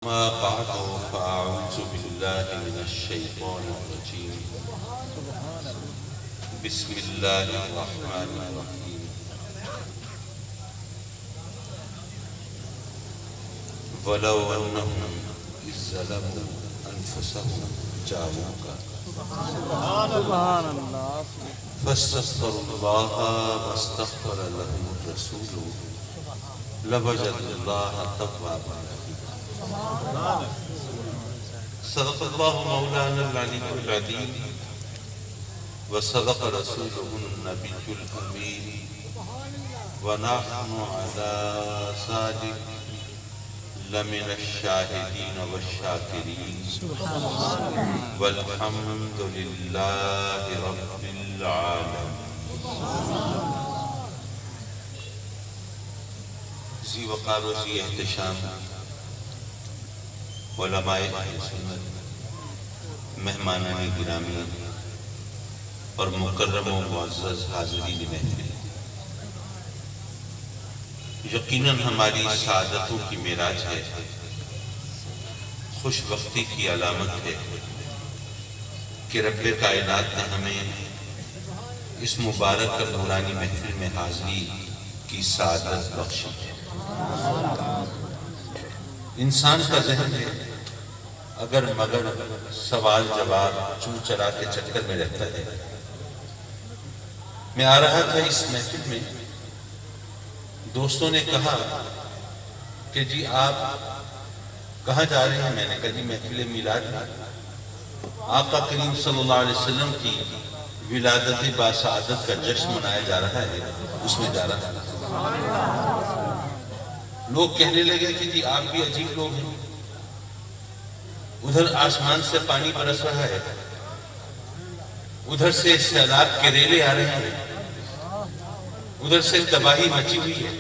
ما بعد فأعوذ بالله من الشيطان الرجيم بسم الله الرحمن الرحيم ولو أنهم إذ ظلموا أنفسهم جاءوك فاستغفروا الله واستغفر لهم الرسول لوجدوا الله توابا رحيما صدق الله مولانا العلي العظيم وصدق رسوله النبي الأمين ونحن على ذلك لمن الشاهدين والشاكرين والحمد لله رب العالمين ذی وقار و ذی احتشام علماء سنت مہمانان گرامی اور مکرم و معزز حاضرین محفل، یقیناً ہماری سعادتوں کی معراج ہے، خوش بختی کی علامت ہے کہ رب کائنات نے ہمیں اس مبارک اور نورانی محفل میں حاضری کی سعادت بخشی ہے۔ انسان کا ذہن ہے اگر مگر سوال جواب چوں چرا کے چکر میں رہتا ہے۔ میں آ رہا تھا اس محفل میں، دوستوں نے کہا کہ جی آپ کہاں جا رہے ہیں؟ میں نے کہا جی محفل میلاد میں آقا کریم صلی اللہ علیہ وسلم کی ولادت باسعادت کا جشن منایا جا رہا ہے، اس میں جا رہا ہے۔ لوگ کہنے لگے کہ جی آپ بھی عجیب لوگ ہیں، ادھر آسمان سے پانی برس رہا ہے، ادھر سے سیلاب کے ریلے آ رہے ہیں، ادھر سے تباہی مچی ہوئی ہے،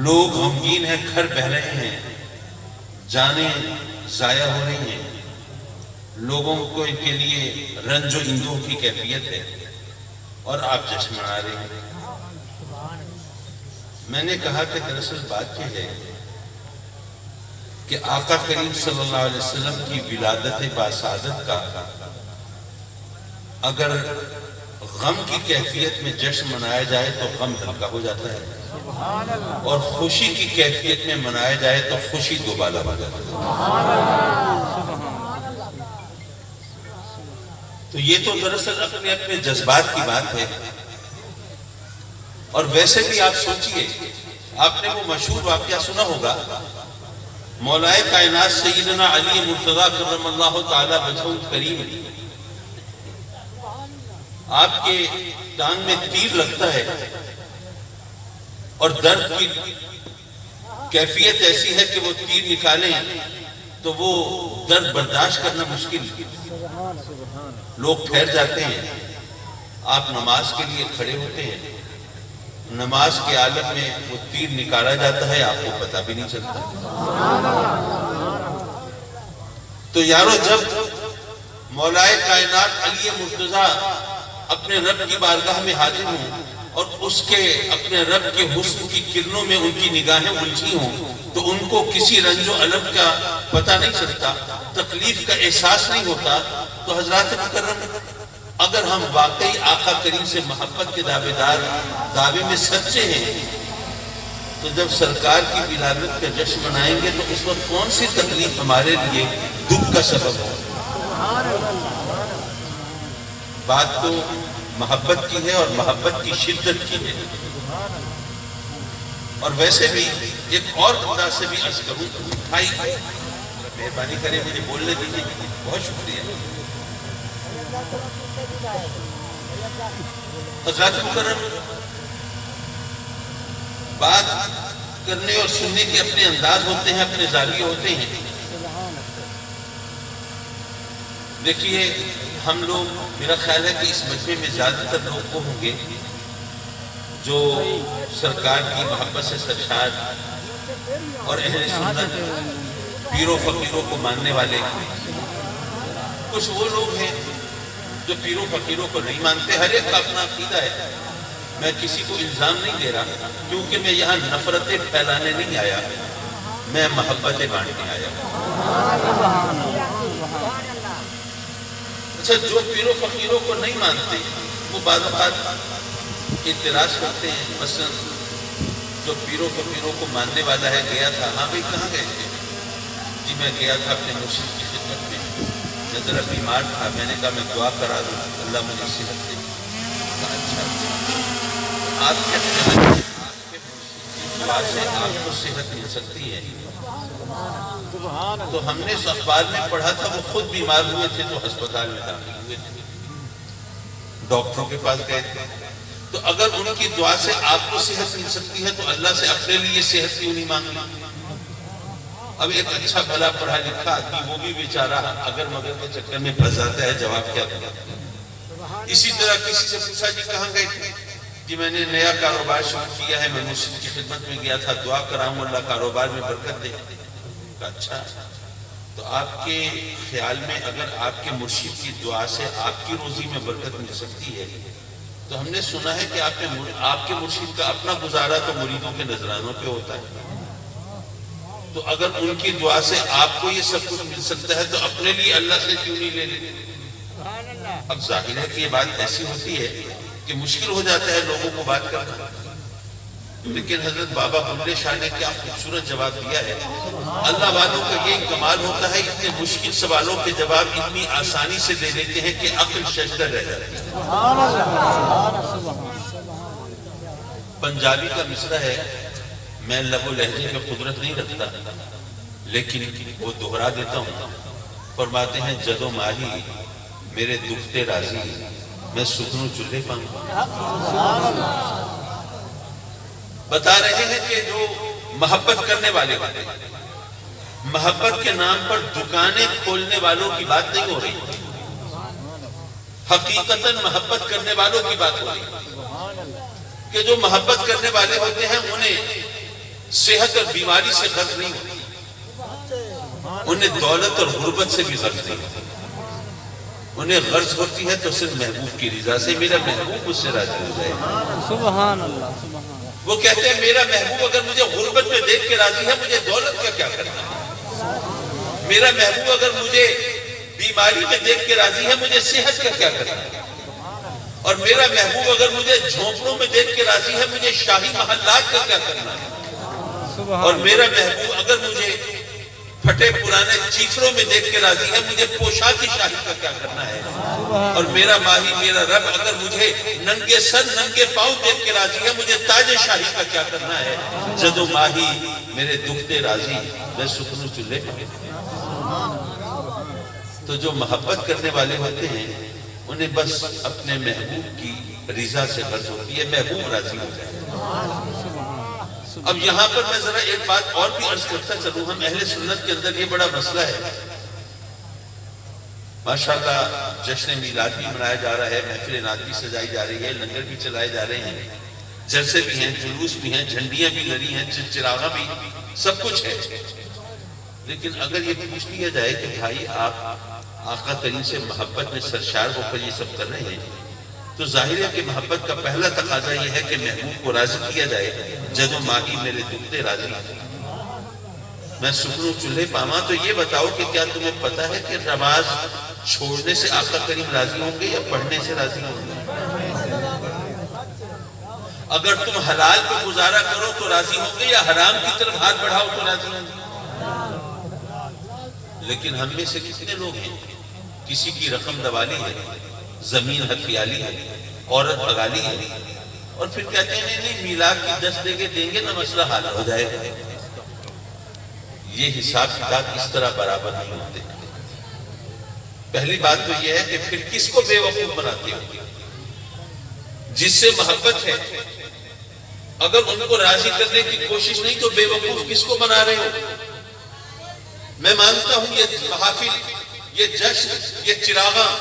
لوگ غمگین ہیں، گھر بہہ رہے ہیں، جانیں ضائع ہو رہی ہیں، لوگوں کو ان کے لیے رنج و اندوہ کی کیفیت ہے، اور آپ جشن منا رہے ہیں۔ میں نے کہا کہ دراصل بات یہ ہے کہ آقا کریم صلی اللہ علیہ وسلم کی ولادت باسعادت کا اگر غم کی کیفیت میں جشن منایا جائے تو غم ہلکا ہو جاتا ہے، اور خوشی کی کیفیت میں منایا جائے تو خوشی دوبالا ہو جاتا ہے۔ تو یہ تو دراصل اپنے اپنے جذبات کی بات ہے۔ اور ویسے بھی آپ سوچئے، آپ نے وہ مشہور واقعہ سنا ہوگا، مولائے کائنات سیدنا علی مرتضیٰ کرم اللہ تعالی وجہہ الکریم، آپ کے ٹانگ میں تیر لگتا ہے اور درد کی کیفیت ایسی ہے کہ وہ تیر نکالیں تو وہ درد برداشت کرنا مشکل، لوگ ٹھہر جاتے ہیں، آپ نماز کے لیے کھڑے ہوتے ہیں، نماز کے عالم میں وہ تیر نکالا جاتا ہے، آپ کو پتہ بھی نہیں چلتا۔ تو یارو، جب مولائے کائنات علی مرتضیٰ اپنے رب کی بارگاہ میں حاضر ہوں اور اس کے اپنے رب کے حسن کی کرنوں میں ان کی نگاہیں الجھی ہوں تو ان کو کسی رنج و الم کا پتہ نہیں چلتا، تکلیف کا احساس نہیں ہوتا۔ تو حضرات مکرم، اگر ہم واقعی آقا کریم سے محبت کے دعوے میں سچے ہیں تو جب سرکار کی ولادت کا جشن منائیں گے تو اس وقت کون سی تکلیف ہمارے لیے دکھ کا سبب ہو؟ بات تو محبت کی ہے اور محبت کی شدت کی ہے۔ اور ویسے بھی ایک اور انداز سے بھی عرض کروں، بھائی مہربانی کریں مجھے بولنے دیجیے، بہت شکریہ۔ حضرات مکرم، بات کرنے اور سننے کے اپنے انداز ہوتے ہیں، اپنے زاویے ہوتے ہیں۔ دیکھیے، ہم لوگ، میرا خیال ہے کہ اس مجمع میں زیادہ تر لوگ وہ ہوں گے جو سرکار کی محبت سے سرشار اور اہل سنت، پیروں فقیروں کو ماننے والے ہیں۔ کچھ وہ لوگ ہیں جو پیروں فقیروں کو نہیں مانتے، ہر ایک کا اپنا عقیدہ ہے۔ میں کسی کو الزام نہیں دے رہا، کیونکہ میں یہاں نفرتیں پھیلانے نہیں آیا، میں محبتیں بانٹنے آیا ہوں۔ اچھا، جو پیروں فقیروں کو نہیں مانتے وہ بعض اوقات اعتراض کرتے ہیں، مثلا جو پیروں فقیروں کو ماننے والا ہے گیا تھا، ہاں بھائی کہاں گئے تھے؟ جی میں گیا تھا اپنے مرشد کی خدمت میں، میں ذرا بیمار تھا، میں نے کہا میں دعا کرا دوں اللہ مجھے صحت دے۔ اچھا، آپ کے دعا سے آپ کو صحت مل سکتی ہے؟ تو ہم نے اس اخبار میں پڑھا تھا وہ خود بیمار ہوئے تھے تو ہسپتال میں داخل ہوئے تھے، ڈاکٹروں کے پاس گئے تھے۔ تو اگر ان کی دعا سے آپ کو صحت مل سکتی ہے تو اللہ سے اپنے لیے صحت کیوں نہیں مانگنا؟ اب ایک اچھا بھلا پڑھا لکھا آدمی وہ بھی بیچارہ اگر مگر کے چکر میں پھنس جاتا ہے، جواب کیا دے؟ اسی طرح کسی سے پوچھا جی کہاں گئے تھے؟ جی میں نے نیا کاروبار شروع کیا ہے، میں مرشد کی خدمت میں گیا تھا، دعا کراؤں اللہ کاروبار میں برکت دے۔ اچھا، تو آپ کے خیال میں اگر آپ کے مرشد کی دعا سے آپ کی روزی میں برکت مل سکتی ہے تو ہم نے سنا ہے کہ آپ کے مرشد کا اپنا گزارا تو مریدوں کے نذرانوں پہ ہوتا ہے، تو اگر ان کی دعا سے آپ کو یہ سب کچھ مل سکتا ہے تو اپنے لیے اللہ سے کیوں نہیں لے لیں؟ اب ظاہر ہے کہ یہ بات ایسی ہوتی ہے کہ مشکل ہو جاتا ہے لوگوں کو بات کرنا، لیکن حضرت بابا بلے شاہ نے کیا خوبصورت جواب دیا ہے۔ اللہ والوں کا یہ کمال ہوتا ہے، اتنے مشکل سوالوں کے جواب اتنی آسانی سے دے دیتے ہیں کہ عقل ششدر رہ جاتی ہے۔ پنجابی کا مصرع ہے، میں لب و لہجے میں قدرت نہیں رکھتا لیکن وہ دہرا دیتا ہوں، فرماتے ہیں جدو ماہی میرے دکھتے راضی، میں سکنو چولہے پاؤں۔ بتا رہے ہیں کہ جو محبت کرنے والے محبت کے نام پر دکانیں کھولنے والوں کی بات نہیں ہو رہی، حقیقتاً محبت کرنے والوں کی بات ہو رہی کہ جو محبت کرنے والے ہوتے ہیں انہیں صحت اور بیماری سے غرض نہیں ہوتی، انہیں دولت اور غربت سے بھی غرض نہیں ہوتی، انہیں غرض ہوتی ہے تو صرف محبوب کی رضا سے، میرا محبوب اس سے راضی ہو جائے۔ سبحان اللہ، سبحان اللہ۔ وہ کہتے ہیں میرا محبوب اگر مجھے غربت میں دیکھ کے راضی ہے مجھے دولت کا کیا کرنا ہے، میرا محبوب اگر مجھے بیماری میں دیکھ کے راضی ہے مجھے صحت کا کیا کرنا ہے، اور میرا محبوب اگر مجھے جھونپڑوں میں دیکھ کے راضی ہے مجھے شاہی محلات کا کیا کرنا ہے، اور میرا محبوب اگر مجھے پھٹے پرانے چیفروں میں دیکھ کے راضی ہے مجھے پوشاکی شاہی کا کیا کرنا ہے، اور میرا ماہی میرا رب اگر مجھے ننگے سر ننگے پاؤں دیکھ کے راضی ہے مجھے تاج شاہی کا کیا کرنا ہے، جدو ماہی میرے دکھتے راضی میں سکنو چولہے پاؤں۔ تو جو محبت کرنے والے ہوتے ہیں انہیں بس اپنے محبوب کی رضا سے غرض ہوتی ہے، محبوب راضی ہو جائے۔ اب یہاں پر میں ذرا ایک بات اور بھی عرض کرتا چلوں، ہم اہل سنت کے اندر یہ بڑا مسئلہ ہے، ماشاءاللہ جشن میلاد بھی منایا جا رہا ہے، محفل نعت بھی سجائی جا رہی ہے، لنگر بھی چلائے جا رہے ہیں، جلسے بھی ہیں، جلوس بھی ہیں، جھنڈیاں بھی لڑی ہیں، چراغاں بھی، سب کچھ ہے، لیکن اگر یہ پوچھ لیا جائے کہ بھائی آپ آقا کریم سے محبت میں سرشار ہو کر یہ سب کر رہے ہیں تو ظاہر ہے کہ محبت کا پہلا تقاضا یہ ہے کہ محبوب کو راضی کیا جائے، جدو ماہی میرے دکھتے راضی میں سکنو چولہے پاواں۔ تو یہ بتاؤ کہ کیا تمہیں پتا ہے کہ نماز چھوڑنے سے آقا کریم راضی ہوں گے یا پڑھنے سے راضی ہوں گے؟ اگر تم حلال پہ گزارا کرو تو راضی ہوں گے یا حرام کی طرف ہاتھ بڑھاؤ تو راضی ہوں گے؟ لیکن ہم میں سے کتنے لوگ ہیں کسی کی رقم دوالی ہے، زمین ہتھیالی ہے، عورت بغالی ہے، اور پھر کہتے ہیں نہیں میلاد کی 10 دیں گے نہ مسئلہ حل ہو جائے گا۔ یہ حساب کتاب اس طرح برابر نہیں ہوتے۔ پہلی بات تو یہ ہے کہ پھر کس کو بے وقوف بناتے ہو؟ جس سے محبت ہے اگر ان کو راضی کرنے کی کوشش نہیں تو بے وقوف کس کو بنا رہے ہو؟ میں مانتا ہوں یہ محافل، یہ جشن، یہ چراغاں،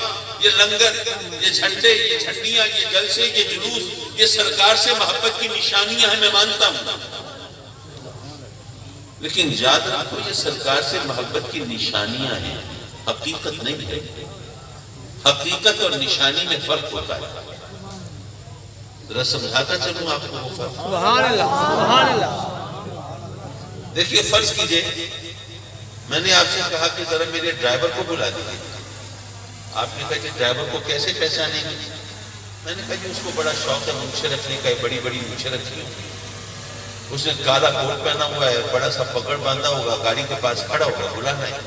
یہ لنگر، یہ جھنڈے، یہ جھنڈیاں، یہ جلسے، یہ جلوس، یہ سرکار سے محبت کی نشانیاں ہیں، میں مانتا ہوں، لیکن یاد رکھو یہ سرکار سے محبت کی نشانیاں ہیں، حقیقت نہیں ہے۔ حقیقت اور نشانی میں فرق ہوتا ہے، ذرا سمجھاتا چلوں آپ کو وہ فرق۔ سبحان اللہ، سبحان اللہ۔ دیکھیے فرض کیجئے میں نے آپ سے کہا کہ ذرا میرے ڈرائیور کو بلا دیجیے. آپ نے کہا کہ ڈرائیور کو کیسے پہچانیں گے؟ میں نے کہا کہ اس کو بڑا شوق ہے مونچھیں رکھنے کا، بڑی بڑی مونچھیں رکھی ہوگی، اس نے کالا کوٹ پہنا ہوا ہے، بڑا سا پگڑ باندھا ہوگا، گاڑی کے پاس کھڑا ہوگا، بلانا ہے.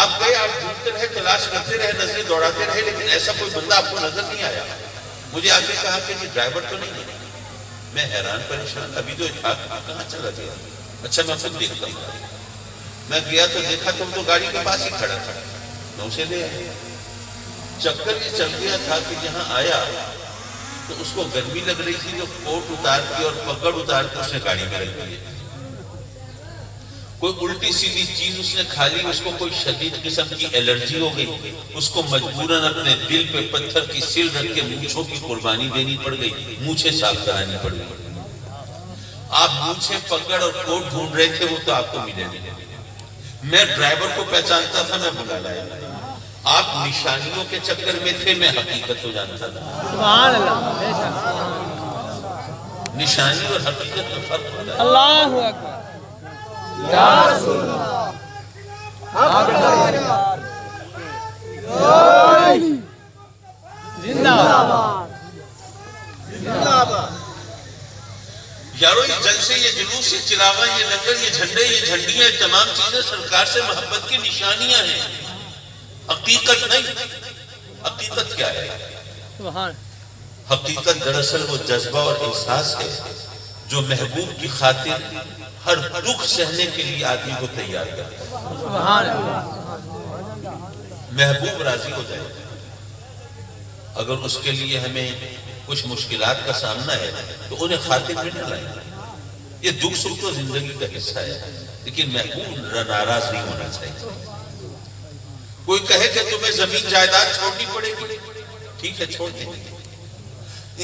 آپ گئے، آپ ڈھونڈتے رہے، تلاش کرتے رہے، نظریں دوڑاتے رہے، لیکن ایسا کوئی بندہ آپ کو نظر نہیں آیا. مجھے آپ نے کہا کہ یہ ڈرائیور تو نہیں ہے. میں حیران پریشان، ابھی تو کہاں چلا گیا؟ اچھا میں خود دیکھتا ہوں. میں گیا تو دیکھا تو وہ تو گاڑی کے پاس ہی کھڑا تھا. میں اسے لے آیا. چکر یہ چل گیا تھا کہ یہاں آیا تو اس کو گرمی لگ رہی تھی، جو کوٹ اتار کے اور پگڑ اتار کے اس نے گاڑی میں رکھ دی. کوئی الٹی سیدھی چیز اس نے کھا لی، اس کو کوئی شدید قسم کی الرجی ہو گئی، اس کو مجبوراً اپنے دل پہ پتھر کی سل رکھ کے مونچھوں کی قربانی دینی پڑ گئی، مونچھیں صاف کرانی پڑ گئی. آپ مونچھیں پگڑ اور کوٹ ڈھونڈ رہے تھے، وہ تو آپ کو ملے نہیں. میں ڈرائیور کو پہچانتا تھا، میں بلا لایا. آپ نشانیوں کے چکر میں تھے، میں حقیقت کو جانتا تھا. سبحان اللہ. نشانی اور حقیقت میں فرق ہوتا ہے. اللہ اکبر. یا رسول اللہ. زندہ باد. زندہ باد. یارو یہ جلسے، یہ جلوس، یہ چراغاں، یہ لنگر، یہ جھنڈے، یہ جھنڈیاں، یہ تمام چیزیں سرکار سے محبت کی نشانیاں ہیں، حقیقت نہیں. حقیقت کیا ہے؟ سبحان. حقیقت دراصل وہ جذبہ اور احساس ہے جو محبوب کی خاطر ہر دکھ سہنے کے لیے آدمی کو تیار کرتا ہے. سبحان. محبوب راضی ہو جائے. اگر اس کے لیے ہمیں کچھ مشکلات کا سامنا ہے تو انہیں خاطر میں نہ لائیں. یہ دکھ سکھ تو زندگی کا حصہ ہے، لیکن محبوب ناراض نہیں ہونا چاہیے. کوئی کہے کہ تمہیں زمین جائیداد چھوڑنی پڑے گی، ٹھیک ہے چھوڑ دیں.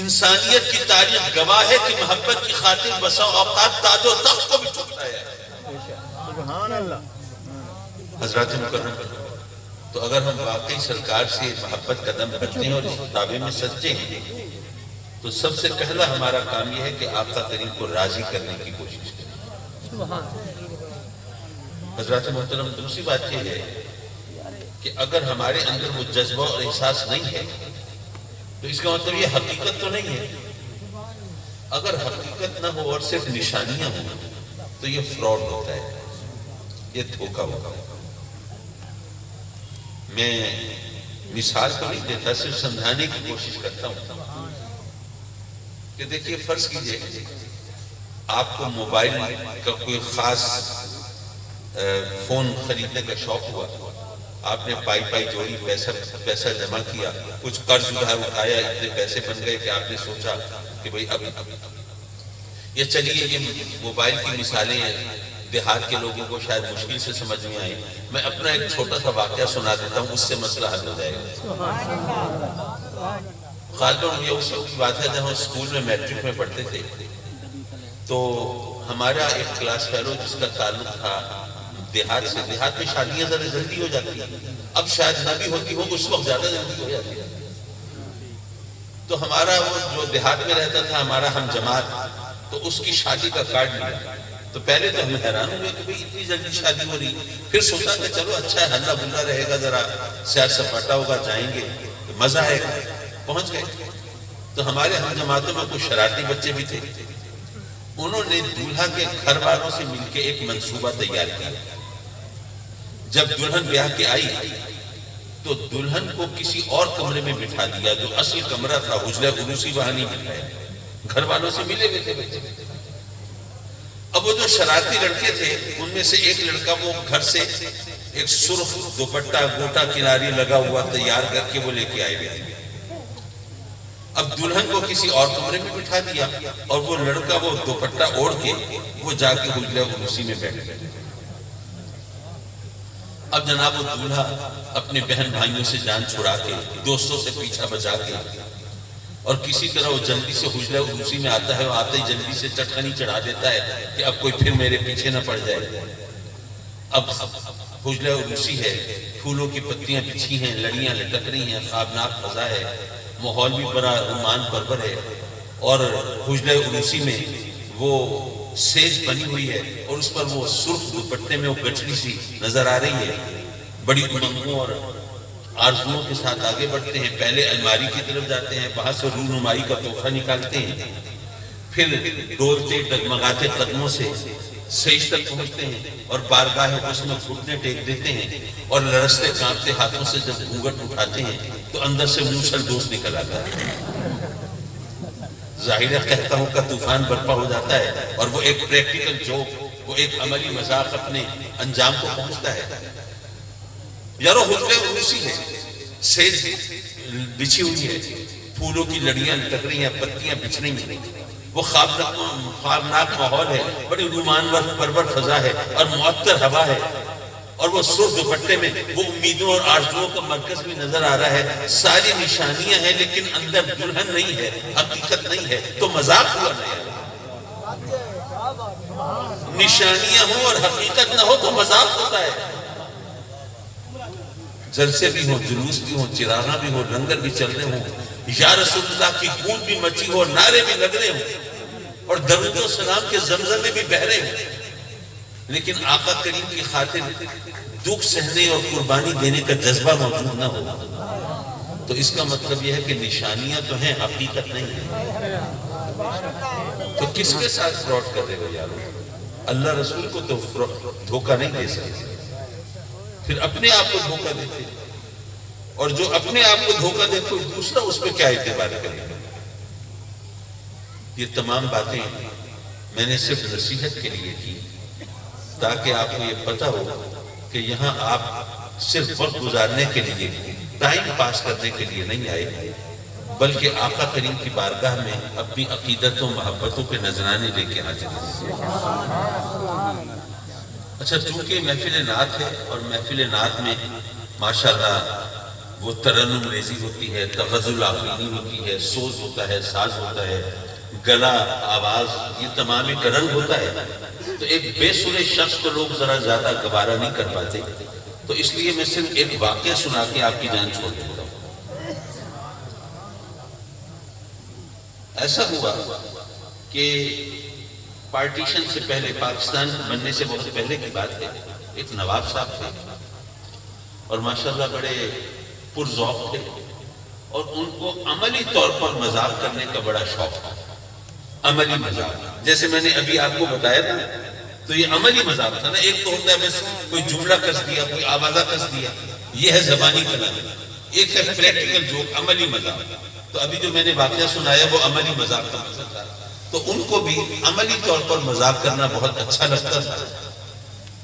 انسانیت کی تاریخ گواہ ہے کہ محبت کی خاطر بسا اوقات تاج و تخت کو بھی ٹوٹتا ہے. سبحان اللہ. حضرات مکرم، تو اگر ہم واقعی سرکار سے محبت کا دم کرتے ہیں اور اس دعوے میں سچے ہیں تو سب سے پہلا ہمارا کام یہ ہے کہ آقا کریم کو راضی کرنے کی کوشش کریں. سبحان. حضرات محترم، دوسری بات یہ ہے کہ اگر ہمارے اندر وہ جذبہ اور احساس نہیں ہے تو اس کا مطلب یہ حقیقت تو نہیں ہے. اگر حقیقت نہ ہو اور صرف نشانیاں ہوں تو یہ فراڈ ہوتا ہے، یہ دھوکہ ہوگا. میں مثال تو نہیں دیتا، صرف سمجھانے کی کوشش کرتا ہوں کہ دیکھیے فرض کیجئے آپ کو موبائل کا کوئی خاص فون خریدنے کا شوق ہوا، آپ نے پائی جوڑی پیسہ جمع کیا، کچھ قرض ادھار اٹھایا، اتنے پیسے بن گئے کہ آپ نے سوچا کہ بھئی اب یہ چلیے یہ موبائل کی مثالیں دیہات کے لوگوں کو شاید مشکل سے سمجھ میں آئیں. میں اپنا ایک چھوٹا سا واقعہ سنا دیتا ہوں، اس سے مسئلہ حل ہو جائے گا. غالباً یہ اس وقت کی بات ہے جب ہم اسکول میں میٹرک میں پڑھتے تھے تو ہمارا ایک کلاس فیلو جس کا تعلق تھا دیہات سے. دیہات میں شادیاں ذرا جلدی ہو جاتی ہیں، اب شاید نہ بھی ہوتی ہو، اس وقت زیادہ جلدی ہو جاتی ہے. تو ہمارا وہ جو دیہات میں رہتا تھا ہمارا ہم جماعت، تو اس کی شادی کا کارڈ ملا. تو پہلے تو ہم حیران ہوئے کہ بھئی اتنی جلدی شادی ہو رہی. پھر سوچا کہ چلو اچھا ہے، ہلا بلا رہے گا، ذرا سیر سپاٹا ہوگا، جائیں گے تو مزہ آئے گا. پہنچ گئے تو ہمارے ہم جماعتوں میں کچھ شرارتی بچے بھی تھے. انہوں نے دولہا کے گھر والوں سے مل کے ایک منصوبہ تیار کیا. جب دلہن بیاہ کے آئی تو دلہن کو کسی اور کمرے میں بٹھا دیا، جو اصل کمرہ تھا حجرہ عروسی وہاں نہیں بٹھایا، گھر والوں سے ملے ہوئے تھے بچے. اب وہ جو شرارتی لڑکے تھے ان میں سے ایک لڑکا وہ گھر سے ایک سرخ دوپٹہ گوٹا کناری لگا ہوا تیار کر کے وہ لے کے آئے ہوئے. اب دلہن کو کسی اور کمرے میں بٹھا دیا اور وہ لڑکا وہ دوپٹہ اوڑھ کے وہ جا کے حجرہ عروسی میں بیٹھ گیا. اب جناب وہ دولہا اپنے بہن بھائیوں سے جان چھڑا کے، دوستوں سے پیچھا بچا کے اور کسی طرح وہ جلدی سے حجرہ عروسی میں آتا ہے، وہ آتے ہی جلدی سے چٹکنی چڑھا دیتا ہے کہ اب کوئی پھر میرے پیچھے نہ پڑ جائے. اب حجرہ عروسی ہے، پھولوں کی پتیاں بچھی ہیں، لڑیاں لٹک رہی ہیں، خوابناک فضا ہے، ماحول بھی بڑا رومان پرور ہے. اور حجرہ عروسی میں وہ سیج بنی ہوئی ہے اور اس پر وہ سرخ دوپٹے میں وہ گٹھڑی سی نظر آ رہی ہے. بڑی امنگوں اور آرزوؤں کے ساتھ آگے بڑھتے ہیں. پہلے الماری کی طرف جاتے ہیں, وہاں سے رونمائی کا تحفہ نکالتے ہیں, پھر ڈولتے ڈگمگاتے قدموں سے سیج تک پہنچتے ہیں اور بارگاہ حسن میں گھٹنے ٹیک دیتے ہیں, اور لرزتے کانپتے ہاتھوں سے جب گھونگھٹ اٹھاتے ہیں تو اندر سے موسل دوست نکل آتا ہے. ظاہر کہتا ہوں کا طوفان برپا ہو جاتا ہے, اور وہ ایک پریکٹیکل جوک, وہ ایک عملی مذاق اپنے انجام کو پہنچتا ہے. یارو حجرے عروسی ہے, سیج بچھی ہوئی ہے, پھولوں کی لڑیاں لٹک رہی ہیں, پتیاں بچھ رہی ہیں, وہ خوابناک ماحول ہے, بڑی رومانور پرور فضا ہے اور معطر ہوا ہے, اور وہ سرخ دوپٹے میں وہ امیدوں اور آرزوؤں کا مرکز بھی نظر آ رہا ہے. ساری نشانیاں ہیں لیکن اندر دلہن نہیں ہے, حقیقت نہیں ہے, تو مذاق ہوا نہیں. نشانیاں ہوں اور حقیقت نہ ہو تو مذاق ہوتا ہے. جلسے بھی ہوں, جلوس بھی ہوں, چراغاں بھی ہوں, لنگر بھی چل رہے ہوں, یا رسول اللہ کی گونج بھی مچی ہو, نعرے بھی لگ رہے ہوں, اور درود و سلام کے زمزمے بھی بہ رہے ہوں, لیکن آقا کریم کی خاطر دکھ سہنے اور قربانی دینے کا جذبہ موجود نہ ہو, تو اس کا مطلب یہ ہے کہ نشانیاں تو ہیں, حقیقت نہیں ہے. تو کس کے ساتھ فراڈ کر رہے ہو یارو؟ اللہ رسول کو تو دھوکہ نہیں دے سکتے, پھر اپنے آپ کو دھوکہ دیتے, اور جو اپنے آپ کو دھوکہ دے تو دوسرا اس پہ کیا اعتبار کرے گا؟ یہ تمام باتیں میں نے صرف نصیحت کے لیے کی, تاکہ آپ کو یہ پتا ہو کہ یہاں آپ صرف وقت گزارنے کے لیے, ٹائم پاس کرنے کے لیے نہیں آئے, بلکہ آقا کریم کی بارگاہ میں اپنی عقیدتوں محبتوں کے نذرانے لے کے حاضر ہیں. اچھا, چونکہ محفل نعت ہے, اور محفل نعت میں ماشاءاللہ وہ ترنم ریزی ہوتی ہے, تغزل آفرینی ہوتی ہے, سوز ہوتا ہے, ساز ہوتا ہے, گلا, آواز, یہ تمام ایک رنگ ہوتا ہے, تو ایک بے سرے شخص کو لوگ ذرا زیادہ گوارا نہیں کر پاتے, تو اس لیے میں صرف ایک واقعہ سنا کے آپ کی جان چھوڑ دیتا ہوں. ایسا ہوا کہ پارٹیشن سے پہلے, پاکستان بننے سے بہت پہلے کی بات ہے, ایک نواب صاحب تھے, اور ماشاءاللہ بڑے پرذوق تھے, اور ان کو عملی طور پر مذاق کرنے کا بڑا شوق تھا. عملی مذاق, جیسے میں نے ابھی آپ کو بتایا تھا, تو یہ عملی مذاق تھا نا. ایک تو ہوتا ہے بس کوئی جملہ کس دیا, کوئی آوازہ کس دیا, یہ ہے زبانی کلام. ایک ہے پریکٹیکل جوک, عملی مذاق. تو ابھی جو میں نے واقعہ سنایا وہ عملی مذاق کا مذاق تھا, تو ان کو بھی عملی طور پر مذاق کرنا بہت اچھا لگتا تھا,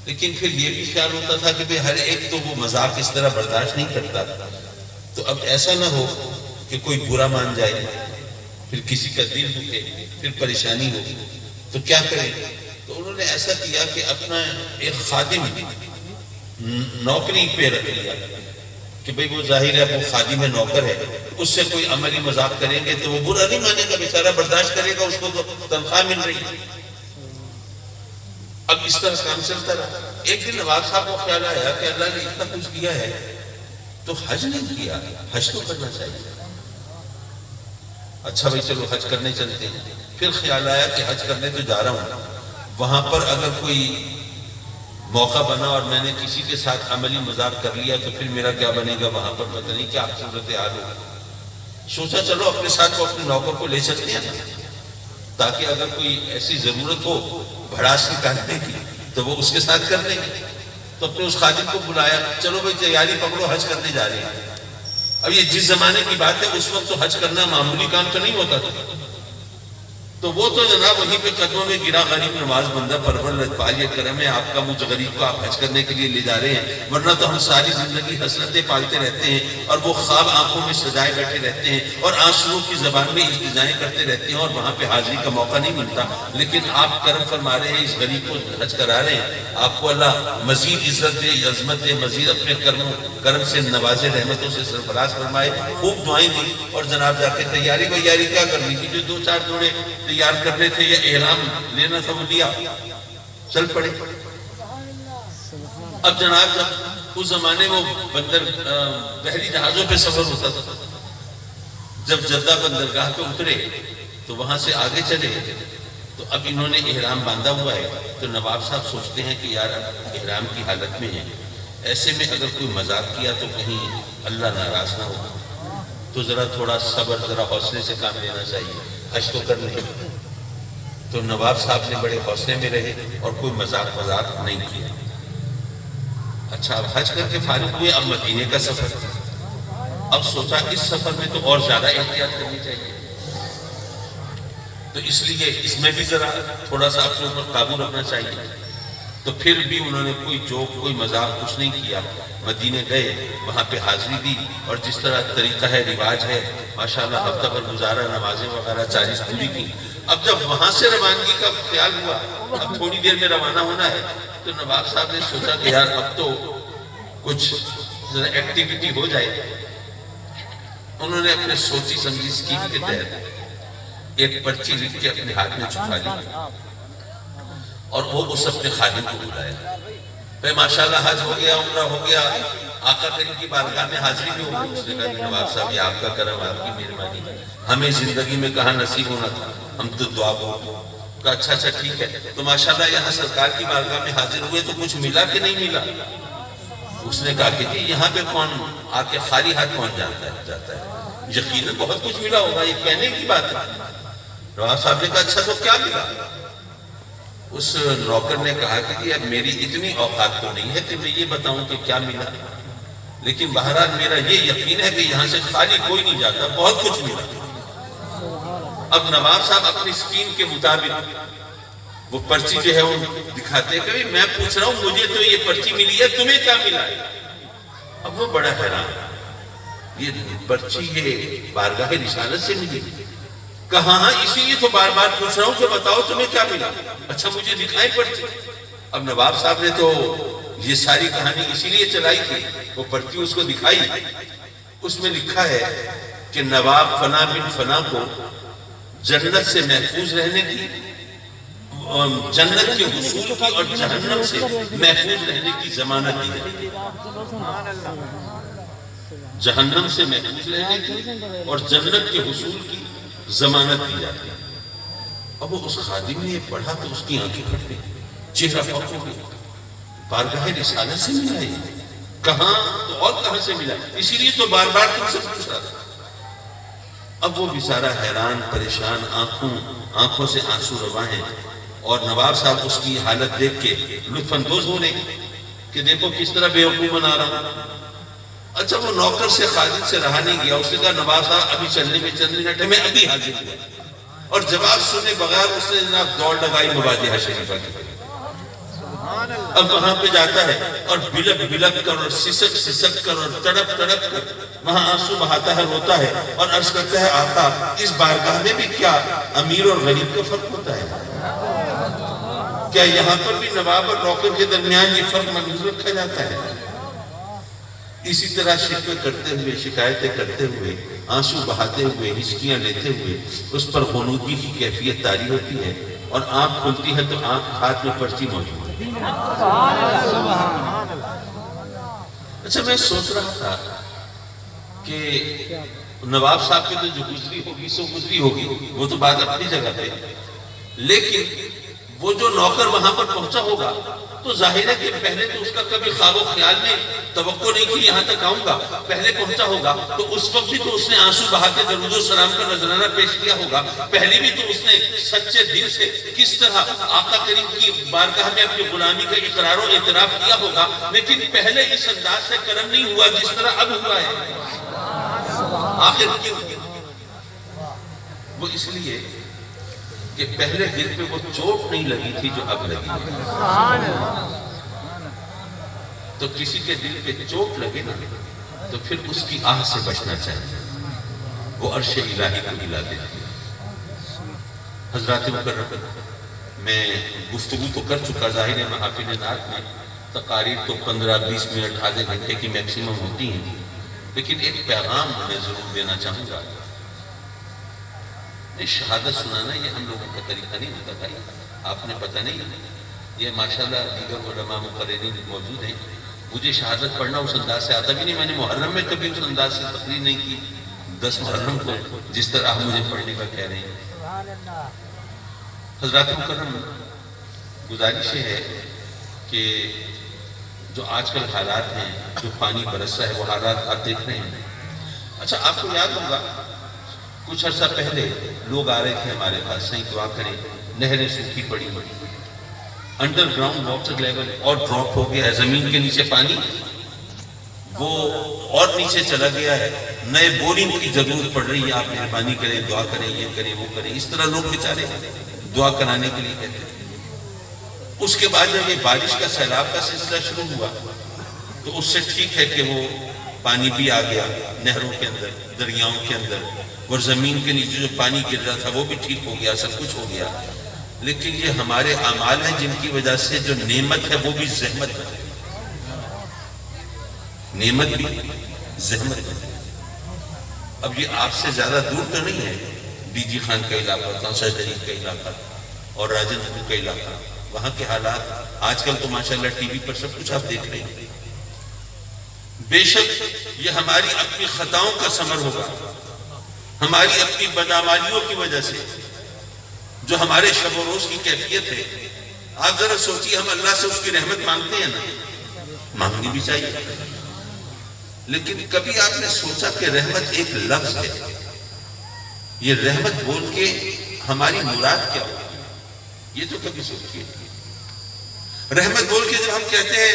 لیکن پھر یہ بھی خیال ہوتا تھا کہ ہر ایک تو وہ مذاق اس طرح برداشت نہیں کرتا, تو اب ایسا نہ ہو کہ کوئی برا مان جائے, پھر کسی کا دل دکھے, پھر پریشانی ہو, تو کیا کریں. تو انہوں نے ایسا کیا کہ اپنا ایک خادم نوکری پہ رکھ لیا کہ بھئی وہ ظاہر ہے وہ خادم ہے, نوکر ہے, اس سے کوئی عملی مذاق کریں گے تو وہ برا نہیں مانے گا, بیچارہ برداشت کرے گا, اس کو تو تنخواہ مل رہی ہے. اب اس طرح کام چلتا رہا. ایک دن نواب صاحب کو خیال آیا کہ اللہ نے اتنا کچھ کیا ہے تو حج نہیں کیا, حج تو کرنا چاہیے. اچھا بھائی چلو حج کرنے چلتے ہیں. پھر خیال آیا کہ حج کرنے تو جا رہا ہوں, وہاں پر اگر کوئی موقع بنا اور میں نے کسی کے ساتھ عملی مذاق کر لیا تو پھر میرا کیا بنے گا, وہاں پر پتہ نہیں کیا صورتحال ہو. سوچا چلو اپنے ساتھ کو اپنے نوکر کو لے چلتے ہیں, تاکہ اگر کوئی ایسی ضرورت ہو بھڑاس نکالنے کی تو وہ اس کے ساتھ کر لیں گے. تو اپنے اس خادم کو بلایا, چلو بھائی تیاری پکڑو, حج کرنے جا رہے ہیں. اب یہ جس زمانے کی بات ہے, اس وقت تو حج کرنا معمولی کام تو نہیں ہوتا تھا, تو وہ تو جناب وہیں پہ قدموں میں گرا, غریب نواز بندہ پرور لجپال, یہ کرم ہے آپ کا, مجھ غریب کو آپ حج کرنے کے لیے لے جا رہے ہیں, ورنہ تو ہم ساری زندگی حسرتیں پالتے رہتے ہیں, اور وہ خواب آنکھوں میں سجائے بیٹھے رہتے ہیں, اور آنسوؤں کی زبان میں التجائیں کرتے رہتے ہیں, اور وہاں پہ حاضری کا موقع نہیں ملتا. لیکن آپ کرم فرما رہے ہیں, اس غریب کو حج کرا رہے ہیں, آپ کو اللہ مزید عزت دے, عظمت دے, مزید اپنے کرم سے نوازے, رحمتوں سے سرفراز فرمائے. خوب دعائیں دی, اور جناب جا کے تیاری کیا کرنی تھی, جو 2-4 جوڑے تیار کرنے تھے یا احرام لینا تھا وہ لیا, چل پڑے. اب جناب جب اس زمانے وہ بندر بحری جہازوں پہ سفر ہوتا تھا, جب جدہ بندرگاہ پہ اترے تو وہاں سے آگے چلے تو اب انہوں نے احرام باندھا ہوا ہے، تو نواب صاحب سوچتے ہیں کہ یار اب احرام کی حالت میں ہیں، ایسے میں اگر کوئی مذاق کیا تو کہیں اللہ ناراض نہ ہو، تو ذرا تھوڑا صبر، ذرا حوصلے سے کام لینا چاہیے، حج تو کر لیں۔ تو نواب صاحب نے بڑے حوصلے میں رہے اور کوئی مذاق نہیں کیا۔ اچھا، اب حج کر کے فارغ ہوئے، اب مدینے کا سفر، اب سوچا اس سفر میں تو اور زیادہ احتیاط کرنی چاہیے، تو اس لیے اس میں بھی ذرا تھوڑا سا اپنے اوپر قابو رکھنا چاہیے۔ تو پھر بھی انہوں نے کوئی جوک، کوئی مذاق کچھ نہیں کیا، مدینے گئے، وہاں پہ حاضری دی، اور جس طرح طریقہ ہے، رواج ہے، ماشاءاللہ ہفتہ بھر گزارا، نمازیں وغیرہ 40 پوری کی۔ اب جب وہاں سے روانگی کا خیال ہوا، اب تھوڑی دیر میں روانہ ہونا ہے، تو نواب صاحب نے سوچا کہ یار اب تو کچھ ذرا ایکٹیویٹی ہو جائے۔ انہوں نے اپنے سوچی سمجھی اسکیم کے تحت ایک پرچی لکھ کے اپنے ہاتھ میں چھپا لی، اور وہ اس اپنے خادم کو بلایا۔ بھائی ماشاءاللہ حج ہو گیا، عمرہ ہو گیا، آقا کریم کی بارگاہ میں حاضری بھی ہو گئی۔ اس نے کہا کہ نواب صاحب یہ آپ کا کرم، آپ کی مہربانی، ہمیں زندگی میں کہاں نصیب ہونا تھا، ہم تو دعا بولتے۔ کہا اچھا ٹھیک ہے، تو ماشاءاللہ یہاں سرکار کی بارگاہ میں حاضر ہوئے تو کچھ ملا کہ نہیں ملا؟ اس نے کہا کہ جی یہاں پہ کون آ کے خالی ہاتھ کون جاتا ہے، یقیناً بہت کچھ ملا ہوگا، یہ کہنے کی بات ہے۔ نواب صاحب نے کہا اچھا تو کیا ملا؟ اس نوکر نے کہا کہ جی اب میری اتنی اوقات تو نہیں ہے کہ میں یہ بتاؤں کہ کیا ملا، لیکن بہرحال میرا یہ یقین ہے کہ یہاں سے خالی کوئی نہیں جاتا، بہت کچھ ملا۔ اب نواب صاحب اپنی اسکیم کے مطابق وہ پرچی جو ہے وہ دکھاتے ہیں کہ میں پوچھ رہا ہوں مجھے تو یہ پرچی ملی ہے، تمہیں کیا ملا ہے؟ اب وہ بڑا حیران، یہ پرچی یہ بارگاہ رسالت سے ملی؟ کہا ہاں اسی لیے تو بار بار پوچھ رہا ہوں کہ بتاؤ تمہیں کیا ملا، اچھا مجھے دکھائیں پرچی۔ اب نواب صاحب نے تو یہ ساری کہانی اسی لیے چلائی تھی، وہ پرچی اس کو دکھائی، اس میں لکھا ہے کہ نواب فنا بن فنا کو جنت سے محفوظ رہنے کی، جنت کے حصول کی اور جہنم سے محفوظ رہنے کی ضمانت دی جاتی ہے، جہنم سے محفوظ رہنے کی اور جنت کے حصول کی ضمانت دی جاتی ہے۔ اب وہ اس خادم نے یہ پڑھا تو اس کی آنکھیں پھٹ گئی، چہرہ فخر ہو گیا، بارگاہ رسالت سے ملا ہے، کہاں تو اور کہاں سے ملا، اسی لیے تو بار بار تم سے پوچھ رہا تھا۔ اب وہ بیچارہ حیران پریشان، آنکھوں سے آنسو رواں ہیں، اور نواب صاحب اس کی حالت دیکھ کے لطف اندوز ہو رہے کہ دیکھو کس طرح بیوقوف بنا رہا ہوں۔ اچھا وہ نوکر سے خادم سے رہا نہیں گیا، اس نے کہا نواب صاحب ابھی چلنے میں چند منٹ ہے، میں ابھی حاضر ہوں، اور جواب سنے بغیر اس نے جناب دوڑ لگائی مبادیہ شریفہ کی۔ اب وہاں پہ جاتا ہے اور بلک بلک کر اور سسک سسک کر اور تڑپ تڑپ کر وہاں آنسو بہاتا ہے، روتا ہے اور عرض کرتا ہے آقا اس بارگاہ میں بھی کیا امیر اور غریب کا فرق ہوتا ہے؟ کیا یہاں پر بھی نواب اور نوکر کے درمیان یہ فرق محفوظ رکھا جاتا ہے؟ اسی طرح شکوے کرتے ہوئے، شکایتیں کرتے ہوئے، آنسو بہاتے ہوئے، ہچکیاں لیتے ہوئے اس پر غنودگی کی کیفیت طاری ہوتی ہے، اور آنکھ کھلتی ہے تو آنکھ ہاتھ میں پرچی موجود ہے۔ اچھا میں سوچ رہا تھا کہ نواب صاحب کی تو جو گزری ہوگی سو گزری ہوگی، وہ تو بات اپنی جگہ پہ، لیکن وہ جو نوکر وہاں پر پہنچا ہوگا تو ظاہر ہے کہ پہلے تو اس کا کبھی خواب و خیال میں توقع نہیں کہ یہاں تک آؤں گا، پہلے پہنچا ہوگا تو اس وقت بھی تو اس نے آنسو بہا کے درود و سلام کا نذرانہ پیش کیا ہوگا، پہلے بھی تو اس نے سچے دل سے کس طرح آقا کریم کی بارگاہ میں اپنی غلامی کا اقرار و اعتراف کیا ہوگا، لیکن پہلے اس انداز سے کرم نہیں ہوا جس طرح اب ہوا ہے۔ آخر کیوں؟ وہ اس لیے کہ پہلے دل پہ وہ چوٹ نہیں لگی تھی جو اب لگی ہے۔ تو کسی کے دل پہ چوٹ لگے نا تو پھر اس کی آہ سے بچنا چاہیے، وہ عرش الہی کو ہلا دیتی ہے۔ حضرات مکرم، میں گفتگو تو کر چکا، ظاہر ہے محافل نعت میں تقاریر تو 15-20 منٹ آدھے گھنٹے کی میکسیمم ہوتی ہیں، لیکن ایک پیغام میں ضرور دینا چاہوں گا۔ شہادت سنانا یہ ہم لوگوں کا طریقہ نہیں ہوتا بھائی، آپ نے پتہ نہیں، یہ ماشاءاللہ دیگر علماء مقررین موجود ہیں، مجھے شہادت پڑھنا اس انداز سے آتا بھی نہیں، میں نے محرم میں کبھی اس انداز سے تقریر نہیں کی، 10 محرم کو جس طرح آپ مجھے پڑھنے کا کہہ رہے ہیں۔ حضرات مکرم، گزارش یہ ہے کہ جو آج کل حالات ہیں، جو پانی برس رہا ہے، وہ حالات آپ دیکھ رہے ہیں. اچھا، آپ کو یاد ہوگا کچھ عرصہ پہلے لوگ آ رہے تھے ہمارے پاس، صحیح دعا کریں، نہریں سوکھی پڑی، انڈر گراؤنڈ واٹر لیول اور ڈراپ ہو گیا ہے، زمین کے نیچے پانی وہ اور نیچے چلا گیا ہے، نئے بورنگ کی ضرورت پڑ رہی ہے، آپ مہربانی کریں، دعا کریں، یہ کریں، وہ کریں. اس طرح لوگ بیچارے دعا کرانے کے لیے کہتے ہیں. اس کے بعد جب یہ بارش کا سیلاب کا سلسلہ شروع ہوا تو اس سے ٹھیک ہے کہ وہ پانی بھی آ گیا نہروں کے اندر، دریاؤں کے اندر، اور زمین کے نیچے جو پانی گر رہا تھا وہ بھی ٹھیک ہو گیا، سب کچھ ہو گیا. لیکن یہ ہمارے اعمال ہیں جن کی وجہ سے جو نعمت ہے وہ بھی زحمت ہے، نعمت بھی زحمت ہے. اب یہ آپ سے زیادہ دور تو نہیں ہے، بی جی خان کا علاقہ، کانسا شریف کا علاقہ اور راجن پور کا علاقہ، وہاں کے حالات آج کل تو ماشاءاللہ ٹی وی پر سب کچھ آپ دیکھ رہے ہیں. بے شک یہ ہماری اپنی خطاؤں کا ثمر ہوگا، ہماری اپنی بدعمالیوں کی وجہ سے جو ہمارے شب و روز کی کیفیت ہے. آپ ذرا سوچیے، ہم اللہ سے اس کی رحمت مانگتے ہیں نا، مانگنی بھی چاہیے، لیکن کبھی آپ نے سوچا کہ رحمت ایک لفظ ہے، یہ رحمت بول کے ہماری مراد کیا ہو؟ یہ تو کبھی سوچیے. رحمت بول کے جب ہم کہتے ہیں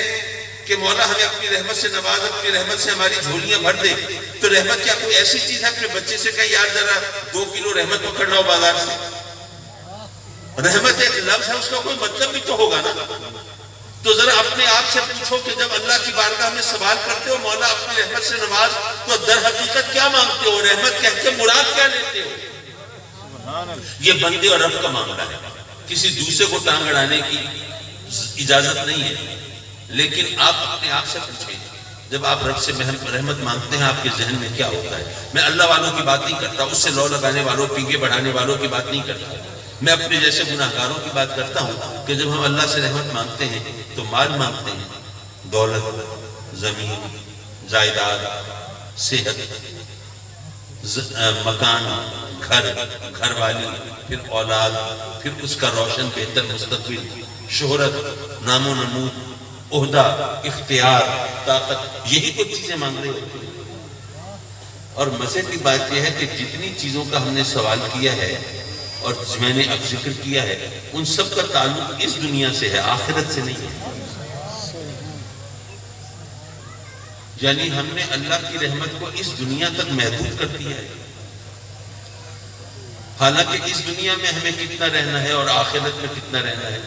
کہ مولا ہمیں اپنی رحمت سے نواز، اپنی رحمت سے ہماری جھولیاں بھر دے، تو رحمت کیا کوئی ایسی چیز ہے اپنے بچے سے کہیں یار ذرا 2 کلو رحمت پکڑ لاؤ بازار سے؟ رحمت ایک لفظ ہے، اس کا کوئی مطلب بھی تو ہوگا نا. تو ذرا اپنے آپ سے پوچھو کہ جب اللہ کی بارگاہ میں سوال کرتے ہو مولا اپنی رحمت سے نواز، تو در حقیقت کیا مانگتے ہو؟ رحمت کہہ کے مراد کیا لیتے ہو؟ یہ بندے اور رب کا معاملہ ہے، کسی دوسرے کو ٹانگ اڑانے کی اجازت نہیں ہے. لیکن آپ اپنے آپ سے پوچھیں، جب آپ رب سے رحمت مانگتے ہیں آپ کے ذہن میں کیا ہوتا ہے؟ میں اللہ والوں کی بات نہیں کرتا، اس سے لو لگانے والوں، پینگے بڑھانے والوں کی بات نہیں کرتا، میں اپنے جیسے گناہگاروں کی بات کرتا ہوں کہ جب ہم اللہ سے رحمت مانگتے ہیں تو مال مانگتے ہیں، دولت، زمین، جائیداد، صحت، مکان، گھر والی، پھر اولاد، پھر اس کا روشن بہتر مستقبل، شہرت، نام و نمود، عہدہ، اختیار، طاقت، یہی کچھ چیزیں مانگ رہے ہوتے ہیں. اور مزے کی بات یہ ہے کہ جتنی چیزوں کا ہم نے سوال کیا ہے اور میں نے اب ذکر کیا ہے، ان سب کا تعلق اس دنیا سے ہے، آخرت سے نہیں ہے. یعنی ہم نے اللہ کی رحمت کو اس دنیا تک محدود کر دیا ہے، حالانکہ اس دنیا میں ہمیں کتنا رہنا ہے اور آخرت میں کتنا رہنا ہے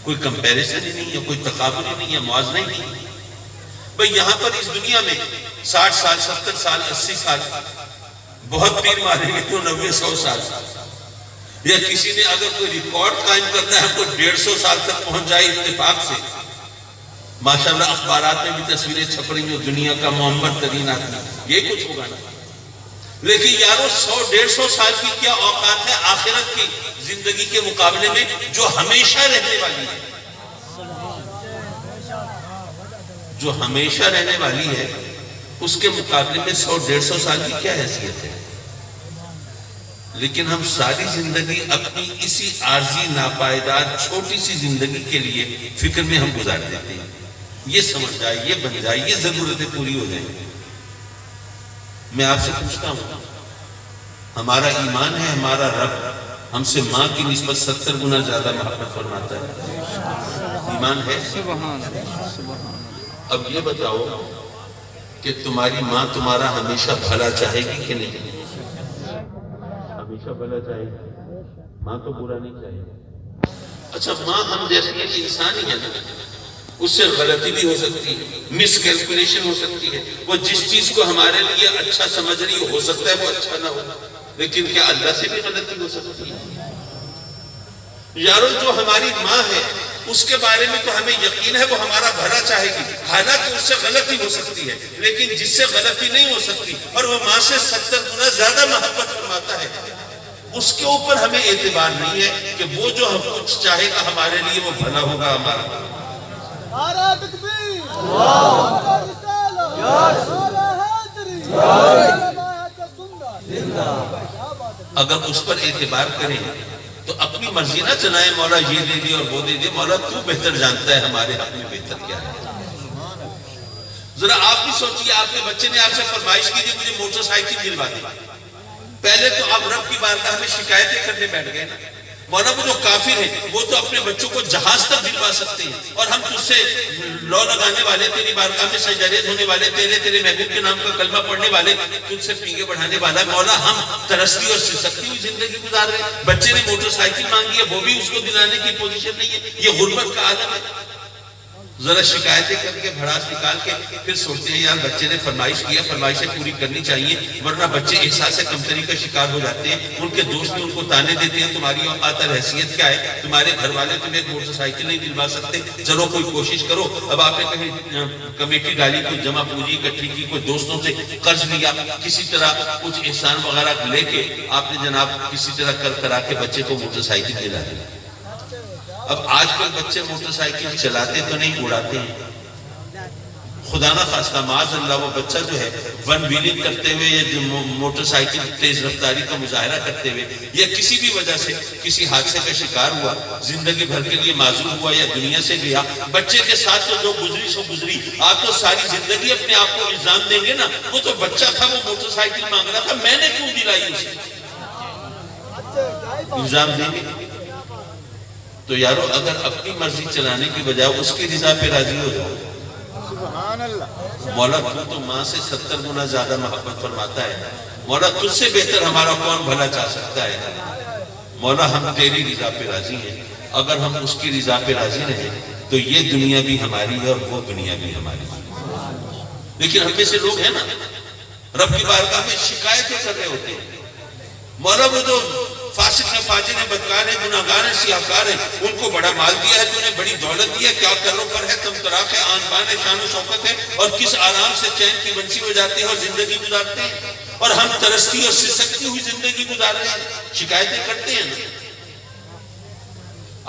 کوئی کمپیریزن ہی نہیں ہے، کوئی تقابل ہی نہیں ہے، موازنہ ہی نہیں ہے. بھئی یہاں پر اس دنیا میں 60 سال، 70 سال، 80 سال، بہت پیر ماریں گے تو 90-100 سال، یا کسی نے اگر کوئی ریکارڈ قائم کرنا ہے تو 150 سال تک پہنچ جائے اتفاق سے. ماشاءاللہ اخبارات میں بھی تصویریں چھپ رہی ہیں دنیا کا معمر ترین آدمی، یہ کچھ ہوگا نا. لیکن یارو 100-150 سال کی کیا اوقات ہے آخرت کی زندگی کے مقابلے میں جو ہمیشہ رہنے والی ہے، جو ہمیشہ رہنے والی ہے اس کے مقابلے میں 100-150 سال کی کیا حیثیت ہے. لیکن ہم ساری زندگی اپنی اسی عارضی ناپائیدار چھوٹی سی زندگی کے لیے فکر میں ہم گزار دیتے ہیں، یہ سمجھ جائے، یہ بن جائے، یہ ضرورتیں پوری ہو جائیں. میں آپ سے پوچھتا ہوں، ہمارا ایمان ہے ہمارا رب ہم سے ماں کی نسبت 70 گنا زیادہ محبت فرماتا ہے، ایمان ہے؟ اب یہ بتاؤ کہ تمہاری ماں تمہارا ہمیشہ بھلا چاہے گی کہ نہیں؟ ہمیشہ بھلا چاہے گی، ماں تو برا نہیں چاہے گی. اچھا، ماں ہم جیسے ایک انسان ہی ہے نا، اس سے غلطی بھی ہو سکتی ہے، مس کیلکولیشن ہو سکتی ہے. وہ جس چیز کو ہمارے لیے اچھا سمجھ رہی ہو سکتا ہے وہ اچھا نہ ہو، لیکن کیا اللہ سے بھی غلطی ہو سکتی ہے؟ یارو جو ہماری ماں ہے اس کے بارے میں تو ہمیں یقین ہے وہ ہمارا بھلا چاہے گی، حالانکہ اس سے غلطی ہو سکتی ہے، لیکن جس سے غلطی نہیں ہو سکتی اور وہ ماں سے 70 گنا زیادہ محبت فرماتا ہے، اس کے اوپر ہمیں اعتبار نہیں ہے کہ وہ جو ہم کچھ چاہے گا ہمارے لیے وہ بھلا ہوگا ہمارا. نعرہ تکبیر، نعرہ رسالت، نعرہ حیدری، نعرہ بہادر سندر. اگر اس پر اعتبار کریں تو اپنی مرضی نہ چلائیں مولا یہ دے دی اور وہ دے دی. مولا تو بہتر جانتا ہے ہمارے حق میں بہتر کیا ہے. ذرا آپ بھی سوچئے, آپ کے بچے نے آپ سے فرمائش کی تھی مجھے موٹر سائیکل دلوا دی. پہلے تو آپ رب کی بارگاہ میں شکایتیں کرنے بیٹھ گئے نا. مولا وہ جو کافر ہیں وہ تو اپنے بچوں کو جہاز تک دلوا سکتے ہیں, اور ہم تجھ سے لو لگانے والے, تیری بارگاہ میں سجدہ ہونے والے, تیرے محبوب کے نام کا کلمہ پڑھنے والے, تجھ سے پیگے بڑھانے والا. مولا ہم ترستی اور سسکتی ہوئی زندگی گزار رہے ہیں. بچے نے موٹر سائیکل مانگی ہے, وہ بھی اس کو دلانے کی پوزیشن نہیں ہے. یہ غربت کا عالم ہے. ذرا شکایتیں کر کے بھڑاس نکال کے پھر سوچتے ہیں یار بچے نے فرمائش کیا, فرمائشیں پوری کرنی چاہیے, ورنہ بچے احساس کمتری کا شکار ہو جاتے ہیں. ان کے دوست بھی ان کو تانے دیتے ہیں تمہاری اوقات اور حیثیت کیا ہے, تمہارے گھر والے تمہیں ایک موٹر سائیکل نہیں دلوا سکتے, چلو کوئی کوشش کرو. اب آپ نے کہیں کمیٹی ڈالی, کوئی جمع پوری اکٹھی کی, کوئی دوستوں سے قرض لیا, کسی طرح کچھ احسان وغیرہ لے کے آپ نے جناب کسی طرح کر کرا کے بچے کو موٹر سائیکل دلا دی. اب آج کل بچے موٹر سائیکل چلاتے تو نہیں, اڑاتے ہیں. خدا نہ خواستہ معاذ اللہ وہ بچہ جو ہے ون ویلنگ کرتے ہوئے یا موٹر سائیکل تیز رفتاری کا مظاہرہ کرتے ہوئے یا کسی بھی وجہ سے کسی حادثے کا شکار ہوا, زندگی بھر کے لیے معذور ہوا یا دنیا سے گیا. بچے کے ساتھ تو جو گزری سو گزری, آپ تو ساری زندگی اپنے آپ کو الزام دیں گے نا. وہ تو بچہ تھا, وہ موٹر سائیکل مانگ رہا تھا, میں نے کیوں دلائی اسے, الزام دیں گے. تو یارو اگر اپنی مرضی چلانے کی بجائے اس کی رضا پہ راضی ہو جاؤ. سبحان اللہ. مولا تو ماں سے 70 گنا زیادہ محبت فرماتا ہے. مولا تجھ سے بہتر ہمارا کون بھلا چاہ سکتا ہے. مولا ہم تیری رضا پہ راضی ہیں. اگر ہم اس کی رضا پہ راضی رہیں تو یہ دنیا بھی ہماری ہے اور وہ دنیا بھی ہماری ہے. لیکن ہم میں سے لوگ ہیں نا رب کی بارگاہ میں شکایتیں کر رہے ہوتے ہیں. مولا وہ جو فاسق ہیں, فاجر ہیں, بدکار ہیں, گناہگار ہیں, سیاہکار ہیں, ان کو بڑا مال دیا ہے, تو انہیں بڑی دولت دی ہے, کیا کرو پر ہے, تم تراک ہے, آن بان ہے, شان و شوکت ہے, اور کس آرام سے چین کی بنسی بجاتے ہیں اور زندگی گزارتے ہیں, اور ہم ترستی اور سسکتی ہوئی زندگی گزار رہے ہیں, شکایتیں کرتے ہیں نا.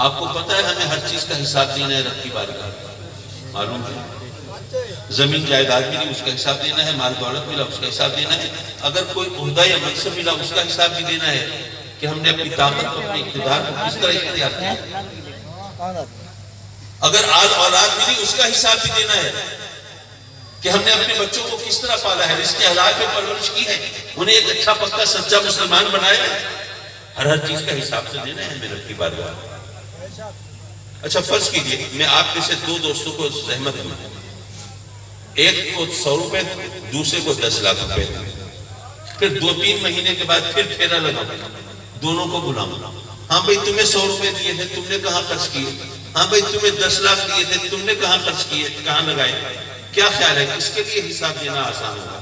آپ کو پتا ہے ہمیں ہر چیز کا حساب دینا ہے رب کی بارگاہ میں, معلوم ہے. زمین جائیداد ملی اس کا حساب دینا ہے, مال دولت ملا اس کا حساب دینا ہے, اگر کوئی عہدہ یا منصب ملا اس کا حساب بھی دینا ہے کہ ہم نے اپنی طاقت کو, اپنے اقتدار کو کس طرح اختیار کیا. اگر آل اولاد ملی اس کا حساب بھی دینا ہے کہ ہم نے اپنے بچوں کو کس طرح پالا ہے, رزق حلال پہ پرورش کی ہے, انہیں ایک اچھا پکا سچا مسلمان بنایا ہے. ہر چیز کا حساب سے دینا ہے میرے رب کی بارگاہ. اچھا فرض کیجئے میں آپ میں سے 2 دوستوں کو زحمت دوں, ایک کو 100 روپے, دوسرے کو 10 لاکھ روپے, پھر 2-3 مہینے کے بعد پھر پھیرا لگاؤں, دونوں کو بلاؤں. ہاں بھئی تمہیں 100 روپے دیے تھے, تم نے کہاں خرچ کیے. ہاں بھئی تمہیں 10 لاکھ دیے تھے, تم نے کہاں خرچ کیے, کہاں لگائے. کیا خیال ہے کس کے لیے حساب دینا آسان ہوگا.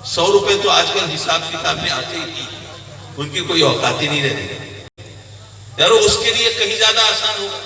100 روپے تو آج کل حساب کتاب میں آتے ہی, ان کی کوئی اوقات ہی نہیں رہتی. یارو اس کے لیے کہیں زیادہ آسان ہوگا.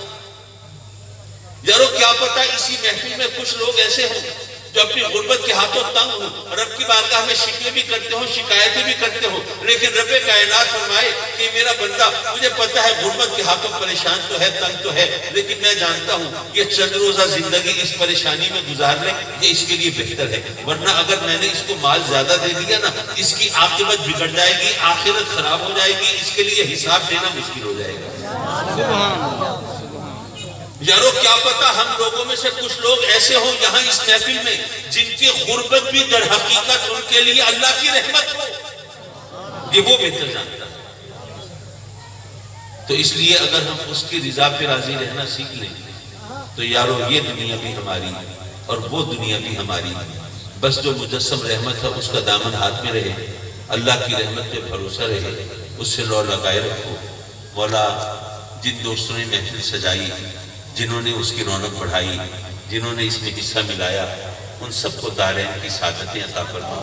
یارو کیا پتا اسی محفل میں کچھ لوگ ایسے ہوں جو اپنی غربت کے ہاتھوں تنگ ہوں, رب کی بارگاہ میں شکوے بھی کرتے ہوں, شکایتیں بھی کرتے ہوں, لیکن رب کائنات فرمائے کہ میرا بندہ مجھے پتا ہے غربت کے ہاتھوں پریشان تو ہے, تنگ تو ہے, لیکن میں جانتا ہوں یہ چند روزہ زندگی اس پریشانی میں گزار لے, یہ اس کے لیے بہتر ہے. ورنہ اگر میں نے اس کو مال زیادہ دے دیا نا, اس کی عاقبت بگڑ جائے گی, آخرت خراب ہو جائے گی, اس کے لیے حساب دینا مشکل ہو جائے گا. یارو کیا پتا ہم لوگوں میں سے کچھ لوگ ایسے ہوں یہاں اس محفل میں جن کی غربت بھی در حقیقت ان کے لیے اللہ کی رحمت ہو, یہ وہ بہتر جانتا ہے. تو اس لیے اگر ہم اس کی رضا پہ راضی رہنا سیکھ لیں تو یارو یہ دنیا بھی ہماری اور وہ دنیا بھی ہماری. بس جو مجسم رحمت ہے اس کا دامن ہاتھ میں رہے, اللہ کی رحمت پہ بھروسہ رہے, اس سے لو لگائے رکھو. مولا جن دوستوں نے محفل سجائی, جنہوں نے اس کی رونق بڑھائی, جنہوں نے اس میں حصہ ملایا, ان سب کو دارین کی سعادتیں عطا فرما.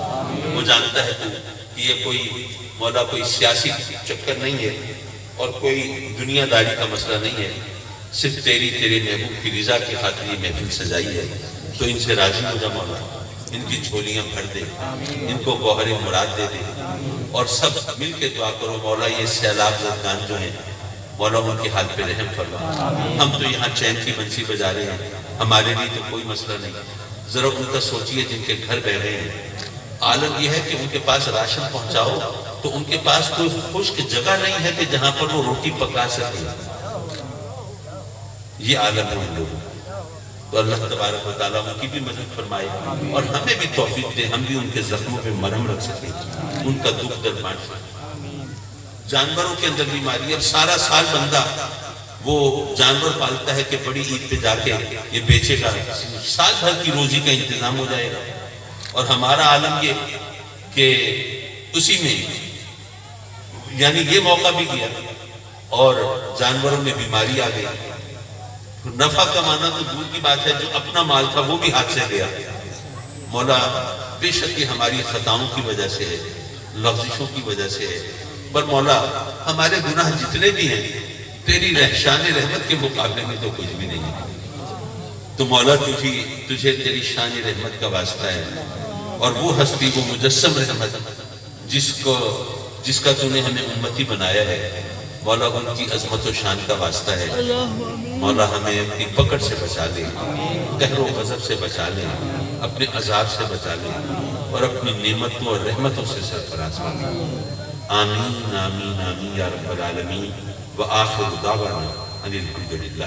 وہ جانتا ہے تو کہ یہ کوئی مولا کوئی سیاسی چکر نہیں ہے اور کوئی دنیا داری کا مسئلہ نہیں ہے, صرف تیرے محبوب کی رضا کی خاطر یہ محفل سجائی ہے. تو ان سے راضی ہو جا مولا, ان کی جھولیاں بھر دے, ان کو گوہر مراد دے دے, اور سب مل کے دعا کرو مولا یہ سیلاب زدگان جو ہیں مولا ان کے حال پہ رحم فرما. ہم تو یہاں چین کی بنسی بجا رہے ہیں, ہمارے لیے تو کوئی مسئلہ نہیں. ذرا ان کا سوچئے جن کے گھر بہ رہے ہیں, عالم یہ ہے کہ ان کے پاس راشن پہنچاؤ تو ان کے پاس کوئی خشک جگہ نہیں ہے کہ جہاں پر وہ روٹی پکا سکے. یہ عالم ہے ان لوگوں. تو اللہ تبارک و تعالیٰ ان کی بھی مدد فرمائے اور ہمیں بھی توفیق دے، ہم بھی ان کے زخموں پہ مرہم رکھ سکیں، ان کا دکھ درد بانٹ سکیں. جانوروں کے اندر بیماری، اب سارا سال بندہ وہ جانور پالتا ہے کہ بڑی عید پہ جا کے یہ بیچے گا، سال بھر کی روزی کا انتظام ہو جائے گا. اور ہمارا عالم یہ کہ اسی میں یعنی یہ موقع بھی گیا اور جانوروں میں بیماری آ گئی. نفع کمانا تو دور کی بات ہے، جو اپنا مال تھا وہ بھی ہاتھ سے گیا. مولا بے شک یہ ہماری خطاؤں کی وجہ سے ہے، لغزشوں کی وجہ سے ہے، پر مولا ہمارے گناہ جتنے بھی ہیں تیری شان رحمت کے مقابلے میں تو کچھ بھی نہیں ہے. تو مولا تجھے تیری شان رحمت کا واسطہ ہے، اور وہ ہستی، وہ مجسم رحمت جس کا تو نے ہمیں امتی بنایا ہے، مولا ان کی عظمت و شان کا واسطہ ہے. مولا ہمیں اپنی پکڑ سے بچا لے، قہر و غضب سے بچا لے، اپنے عذاب سے بچا لے، اور اپنی نعمتوں اور رحمتوں سے سرفراز کر لے. آمین آمین آمین یا رب العالمین. وآخر دعوانا ان الحمد للہ.